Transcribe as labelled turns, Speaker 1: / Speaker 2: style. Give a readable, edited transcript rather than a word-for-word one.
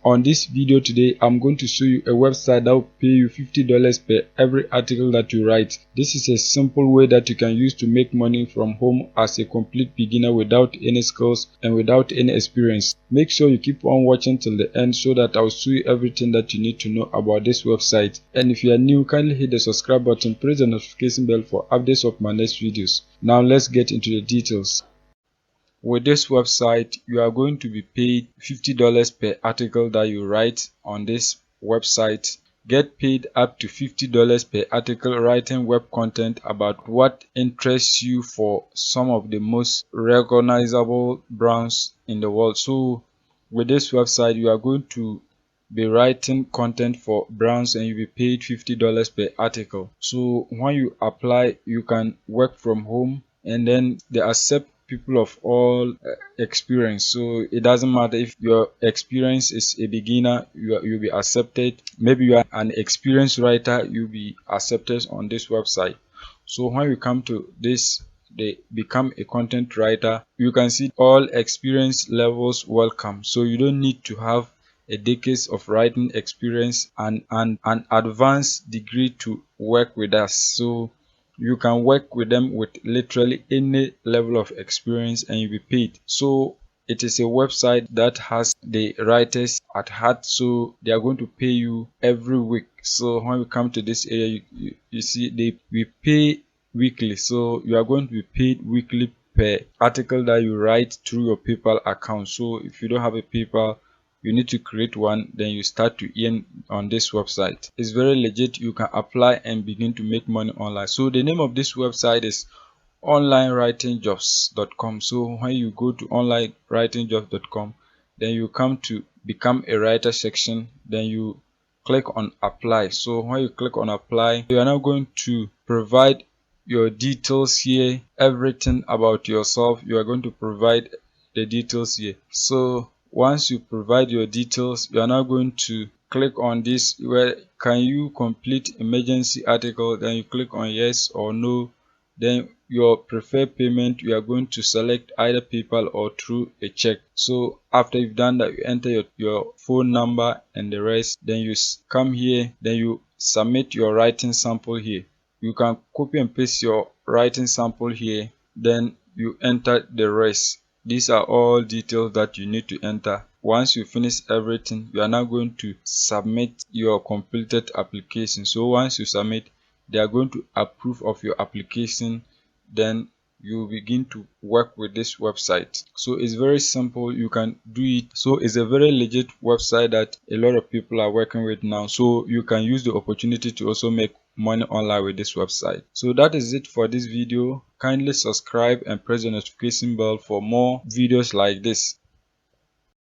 Speaker 1: On this video today, I'm going to show you a website that will pay you $50 per every article that you write. This is a simple way that you can use to make money from home as a complete beginner without any skills and without any experience. Make sure you keep on watching till the end so that I'll show you everything that you need to know about this website. And if you are new, kindly hit the subscribe button, press the notification bell for updates of my next videos. Now let's get into the details. With this website, you are going to be paid $50 per article that you write on this website. Get paid up to $50 per article writing web content about what interests you for some of the most recognizable brands in the world. So with this website, you are going to be writing content for brands and you'll be paid $50 per article. So when you apply, you can work from home, and then they accept people of all experience. So it doesn't matter if your experience is a beginner, you'll be accepted. Maybe you are an experienced writer, you'll be accepted on this website. So when you come to this, they become a content writer, you can see all experience levels welcome. So you don't need to have a decades of writing experience and an advanced degree to work with us. So you can work with them with literally any level of experience and you'll be paid. So it is a website that has the writers at heart, so they are going to pay you every week. So when we come to this area, you see we pay weekly, so you are going to be paid weekly per article that you write through your PayPal account. So if you don't have a PayPal, you need to create one, then you start to earn on this website. It's very legit. You can apply and begin to make money online. So the name of this website is onlinewritingjobs.com. So when you go to onlinewritingjobs.com, then you come to become a writer section, then you click on apply. So when you click on apply, you are now going to provide your details here, everything about yourself. You are going to provide the details here. So once you provide your details, you are now going to click on this where can you complete emergency article, then you click on yes or no. Then your preferred payment, you are going to select either PayPal or through a check. So after you've done that, you enter your phone number and the rest. Then you come here, then you submit your writing sample here. You can copy and paste your writing sample here, then you enter the rest. These are all details that you need to enter. Once you finish everything, you are now going to submit your completed application. So once you submit, they are going to approve of your application, then you begin to work with this website. So it's very simple, you can do it. So it's a very legit website that a lot of people are working with now, so you can use the opportunity to also make money online with this website. So that is it for this video. Kindly subscribe and press the notification bell for more videos like this.